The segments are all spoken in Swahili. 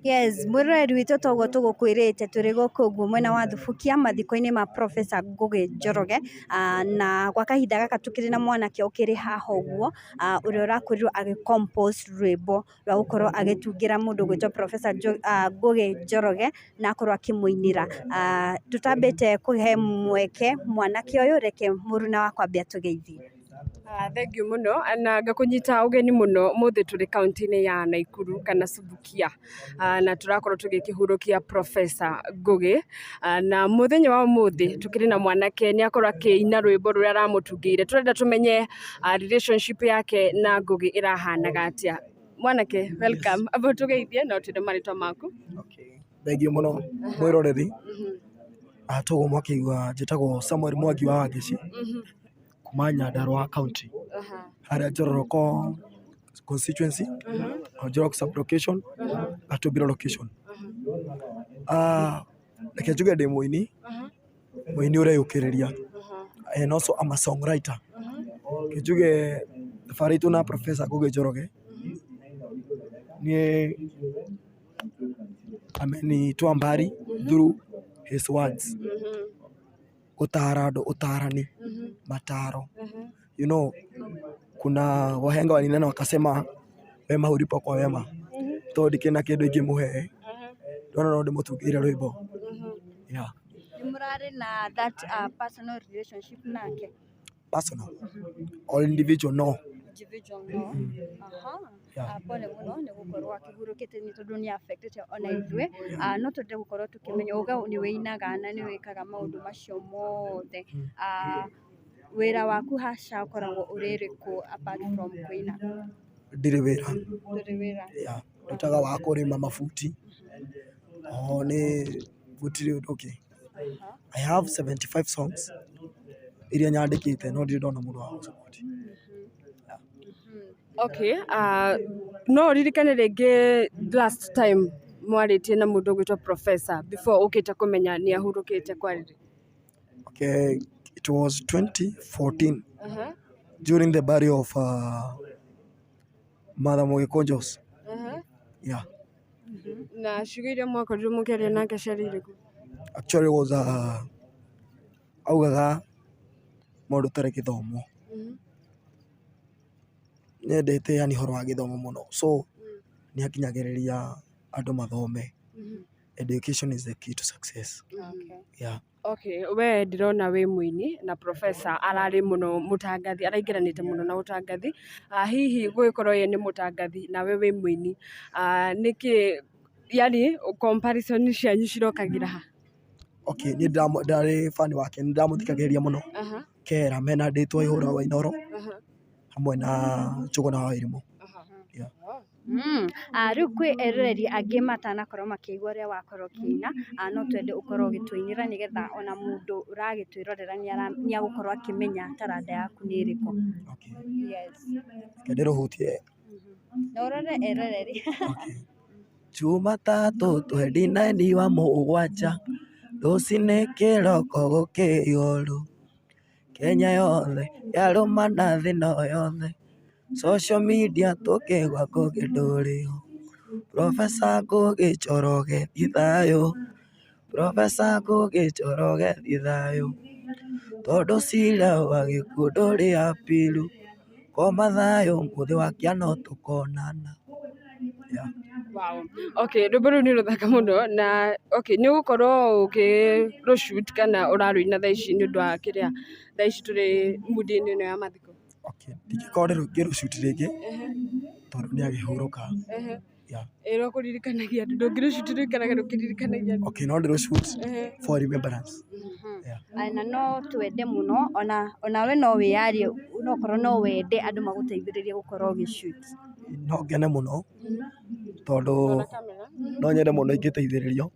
Yes, mwiroreri witũ toguo tũgũkwĩrĩte tũrĩ gũkũ ũguo mwena wa Thubukia mathiko-inĩ ma Professor Ngugi Njoroge, na gwa kahinda gaka tũkĩrĩ na mwanake ũkĩrĩ haha ũguo ũrĩa ũrakorirwo compose rwĩmbo rwa gũkorwo agĩtungĩra mũndũ ũgwĩtwo Professor Ngugi Njoroge na akorwo akĩmũinĩra. Tũtambĩte kũhe mweke mwanake ũyũ, reke mũruna wakwa ambie atũgeithie. Thengiũ mũno na ngakũnyita ũgeni mũno mũthĩ tũrĩ kaunti-inĩ ya Naikuru kana Subukia, na tũrakorwo tũgĩkĩhurũkia Professor Ngugi, na mũthenya wa ũmũthĩ tũkĩrĩ na mwanake nĩ akorwo akĩina rwĩmbo rũrĩa aramũtungĩire. Tũrenda tũmenye relationship yake na Ngugi ĩrahanaga atĩa. Mwanake welcome, amba ũtũgeithie na ũtwĩre marĩtwa maku. Thengiũ mũno mwĩroreri, toguo mwakĩigua njĩtagwo Samuel Mwangi wa Wangeci kuma Nyandarua County, harĩa Njororoko constituency, Njororoko sub location, Gatumbiro location. Reke njuge ndĩ mũini ũreyũkĩrĩria, and also I'm a songwriter. Reke njuge thabarĩ itũ na Professor Ngugi Njoroge niĩ amenitwa mbari through his words, gũtara andũ ũtarani, mataro. You know, kuna wahenga walinena wakasema wema hulipa kwa wema. Tondũ ndikĩna kĩndũ ingĩmũhe, ndona no ndĩmũtungĩire rwĩmbo. Yeah. Mũrarĩ na that personal relationship nake? Personal or individual? No. Individual, no. Pole mũno nĩ gũkorwo akĩhurũkĩte nĩ tondũ nĩ affectĩte ona ithuĩ, no twende gũkorwo tũkĩmenya uga nĩ wĩinaga na nĩ wĩkaga maũndũ macio mothe. Wĩra waku haca ũkoragwo ũrĩrĩkũ apart from kũina? Ndirĩ wĩra. Ndũrĩ wĩra? Yeah. Ndutaga wa kũrĩma mabuti. Nĩ gũtirĩ ũndũ ũngĩ. I have 75 songs iria nyandĩkĩte no ndirĩ ndona mũndũ wa gũsupport. Okay, no ũririkane rĩngĩ last time mwarĩtie na mũndũ ũgwĩtwo Professor before ũkĩte kũmenya nĩ ahurũkĩte kwarĩrĩ? Okay, it was 2014 during the burial of Mother Mũgĩkũnjũ. Yeah. Na ciugo iria mwakorirwo mũkĩaria nake ciarĩ irĩkũ? Actually it was augaga mũndũ ũtarĩ gĩthomo. Nĩendete yani ũhoro wa gĩthomo mũno, so nĩ akinyagĩrĩria andũ mathome. Education is the key to success. Yeah. Okay, we ndĩrona wĩ mũini na Professor ararĩ mũno mũtangathi, araingĩranĩte mũno na ũtangathi. Hihi gũgĩkorwo ye nĩ mũtangathi nawe wĩ mũini, nĩkĩ yani comparison cianyu cirokagĩra ha? Okay, niĩ ndarĩ fan wake, nĩ ndamũthikagĩrĩria mũno kera mena ndĩtwa Ihũra wa Inooro hamwe na Njũgũna wa Irimũ. Rĩu kwĩ eroreri angĩ matanakorwo makĩigua ũrĩa wakorwo ũkĩina, no twende ũkorwo ũgĩtũinĩra nĩgetha ona mũndũ ũragĩtwĩrorera nĩ agũkorwo akĩmenya taranda yaku nĩ ĩrĩkũ. Yes. Reke ndĩrũhutie. Na ũrore eroreri. Jumatatũ twendi 9 wa mũgwanja rũcinĩ kĩroko gũkĩihũru, Kenya yothe yarũmana thĩ no yothe, social media tũkĩgwa Ngugi ndũrĩ ho. Professor Ngugi Njoroge thi thayũ, Professor Ngugi Njoroge thi thayũ, tondũ cira wa gĩkuũ ndũrĩ apiru, koma thayũ mũthĩ wakia no tũkonana. Wow. Okay, rwĩmbo rũu nĩ rũthaka mũno na okay, nĩ ũgũkorwo ũkĩrũshoot kana ũrarũina thaa ici nĩ ũndũ wa kĩrĩa thaa ici tũrĩ mood-inĩ ĩno ya mathiko? Okay, ndingĩkorwo ngĩrũshoot rĩngĩ tondũ nĩ agĩhurũka. Ĩrwo kũririkanagia andũ ndũngĩrũshoot rĩngĩ kana ndũkĩririkanagia andũ? Okay, no ndĩrũshoot for remembrance. Na no twende mũno onawe no wĩyarie, no korwo no wende andũ magũteithĩrĩrie gũkorwo ũgĩshoot. No ngene mũno tondũ no nyende mũno ingĩteithĩrĩrio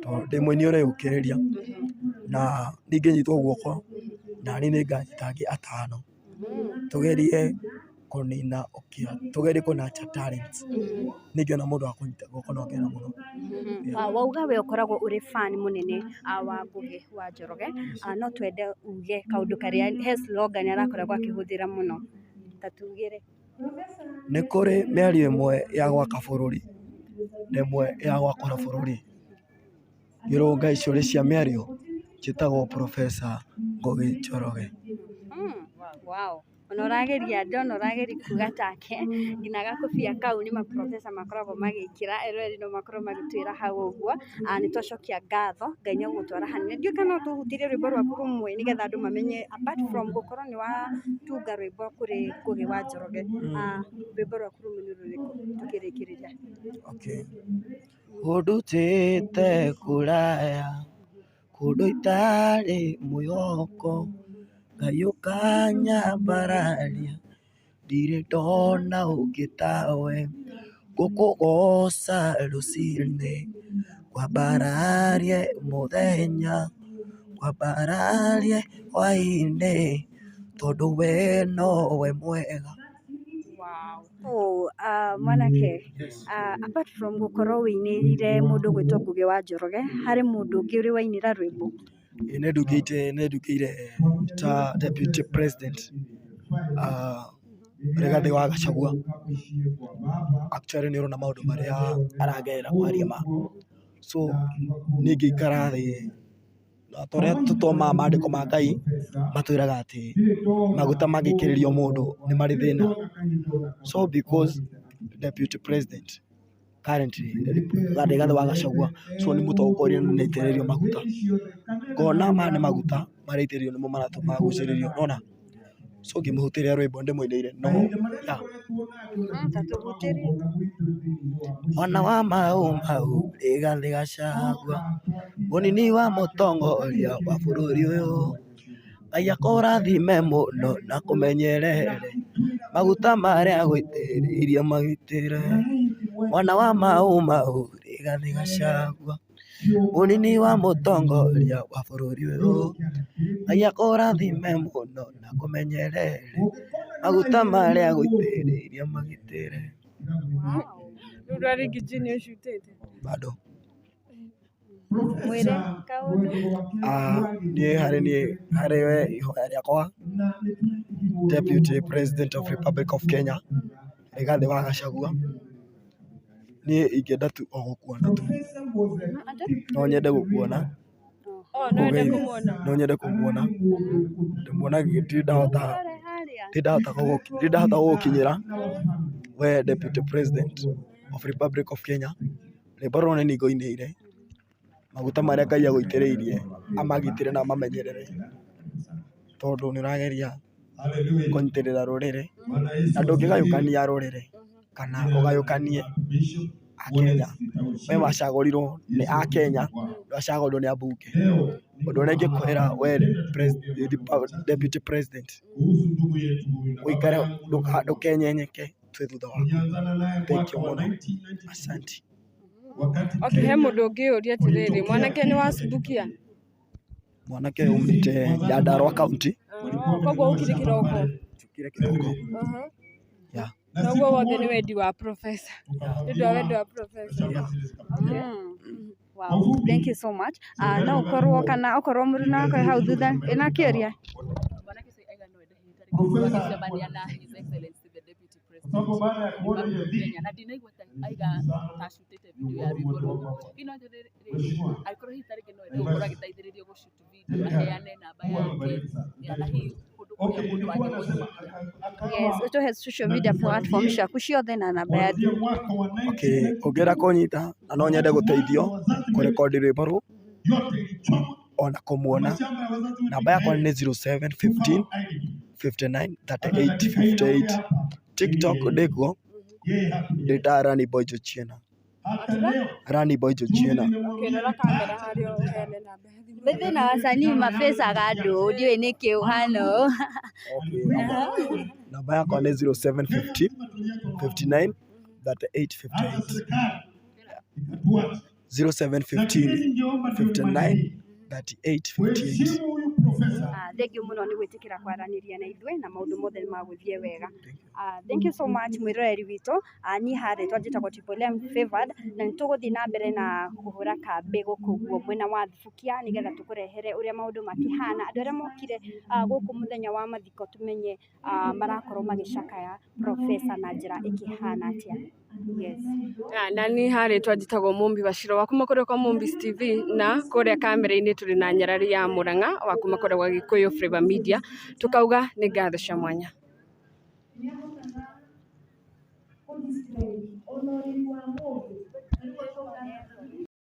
tondũ ndĩ mũini ũreyũkĩrĩria na ningĩnyitwo guoko na niĩ nĩnganyita angĩ 5 tũgerie kũnina ũkĩa, tũgerie kũnacha talents. Ningĩona mũndũ wa kũnyita guoko no ngena mũno. Wauga we ũkoragwo ũrĩ fan mũnene wa Ngugi wa Njoroge, no twende uge kaũndũ karĩa he slogan arakoragwo akĩhũthĩra mũno, ta tugĩre. Nĩ kũrĩ mĩario ĩmwe ya gwaka bũrũri nemwe ya gwakora bũrũri ngĩrũnga icũrĩ cia mĩario njĩtagwo Professor Ngugi Njoroge. Wow. Ona ũrageria ndona ũrageria kuga take nginya gakobia kau nĩ maprofesa makoragwo magĩkĩra eroreri no makorwo magĩtwĩra hau ũguo nĩ twacokia ngatho Ngai nĩ gũtwara hanene ndiũĩ kana tũhutirie rwĩmbo rwaku rũmwe nĩgetha andũ mamenye apart from gũkorwo nĩ watunga rwĩmbo kũrĩ Ngugi wa Njoroge rwĩmbo rwaku rũmwe nĩ rũrĩkũ tũkĩrĩkĩrĩria? Okay. Ũndutĩte kũraya kũndũ itarĩ mwĩhoko Ngai ũkanyambararia ndirĩ ndona ũngĩ tawe ngũkũgoca rũcinĩ ngwambararie mũthenya ngwambararie hwaĩ-inĩ tondũ we nowe mwega. Mwanake apart from gũkorwo wĩinĩrire mũndũ gwĩtwo Ngugi wa Njoroge harĩ mũndũ ũngĩ ũrĩ wainĩra rwĩmbo? Nĩndugĩire ta Deputy President Rigathĩ wa Gachagua. Actually nĩ ũrona maũndũ marĩa aragerera kwaria ma so ningĩikara thĩ na tũrĩa tũthomaga maandĩko ma Ngai matwĩraga atĩ maguta mangĩkĩrĩrio mũndũ nĩ marĩ thĩna. So because Deputy President currently Rigathĩ wa Gachagua so nĩ mũtongoria na nĩaitĩrĩrio maguta ngona maya nĩ maguta maraitĩrĩrio nĩmo maratũma gucĩrĩrio nona so ngĩmũhutĩria rwĩmbo ndĩmũinĩire no mwana wa mau Rigathĩ Gachagua mũnini wa mũtongoria wa bũrũri ũyũ Ngai akũrathime mũno na kũmenyerere maguta marĩa agũitĩrĩirie magitĩre mwana wa mau Rigathĩ Gachagua mũnini wa mũtongoria wa bũrũri ũyũ Ngai akũrathime mũno na kũmenyerere maguta marĩa agũitĩrĩirie magitĩre. Rĩu rwarĩngĩ jini ũcutĩte Bado mwĩre kaũndũ harĩ we ihoya rĩakwa Deputy President of Republic of Kenya Rigathĩ wa Gachagua niĩ ingĩenda tu o gũkuona tu no nyende gũkuona no nyende kũmuona ndĩmuona ndahota gũgũkinyĩra we Deputy President of Republic of Kenya rwĩmbo rũrũ nĩ ngũinĩire maguta marĩa Ngai agũitĩrĩirie amagitĩre na amamenyerere tondũ nĩ ũrageria kũnyitĩrĩra rũrĩrĩ na ndũngĩgayũkania rũrĩrĩ kana ũgayũkanie Akenya. We wacagũrirwo nĩ Akenya ndwacagũrirwo nĩ ambunge. Ũndũ ũrĩa ingĩkwĩra we Deputy President ũikare ndũkenyenyeke twĩ thutha waku. Thank you mũno, asante. Okay, he mũndũ ũngĩ ũria atĩrĩrĩ mwanake nĩ wa Subukia? Mwanake umĩte Nyandarua County. Koguo ũkire kĩroko? Njũkire kĩroko. Noguo wothe nĩ wendi wa professor. Nĩ wendi wa professor. Wow, thank you so much. No ũkorwo kana ũkorwo mũruna wako hau thutha ĩna kĩũria? Mwanake sasa aiga no ende hitari wakicemania na His Excellency the Deputy President wa Kenya na ndinaigua aiga tacutĩte video ya rwĩmbo rũrũ ino aikorwo hitari no ende gũkorwo agĩteithĩrĩrio gũshoot video aheane namba yake na hihi mũndũ wake. Yes, ũtũhe social media platform ciaku ciothe na namba ya thimũ. Okay, ũngĩenda kũnyita na no nyende gũteithio kũrekondi rwĩmbo rũu ona kũmuona namba yakwa nĩ 0715 59 38 58. TikTok ndĩkuo ndĩta Rani Boy Jochiena. Rani Boy Jochiena. Ũkĩrora kamera harĩa ũheane namba ya thimũ. Thĩna wa wasanii mabecaga andũ ndiũĩ nĩkĩ ũhana ũũ. Namba yakwa nĩ 0715 59 38 58. 0715 59 38 58. Thank you mũno nĩ gwĩtĩkĩra kwaranĩria na ithuĩ na maũndũ mothe nĩ magũthiĩ wega. Thank you so much mwĩroreri witũ. Niĩ harĩ twanjĩtagwo Tripolium Favored na nĩ tũgũthiĩ na mbere na kũhũra kambĩ gũkũ guo mwena wa Thubukia nĩgetha tũkũrehere ũrĩa maũndũ makĩhana. Andũ arĩa mokire gũkũ mũthenya wa mathiko tũmenye marakorwo magĩcakaya professor na njĩra ĩkĩhana atĩa. Yes. Na ni harä twanjitagwo Mumbi Wachira wa kuma kå rä kwa Mumbis TV na kå rä a kamera-inä tå rä na Nyarari ya Mũrang'a wa kuma kå rä gwa Gĩkũyũ Flavour Media tukauga nĩ ngatho cia mwanya.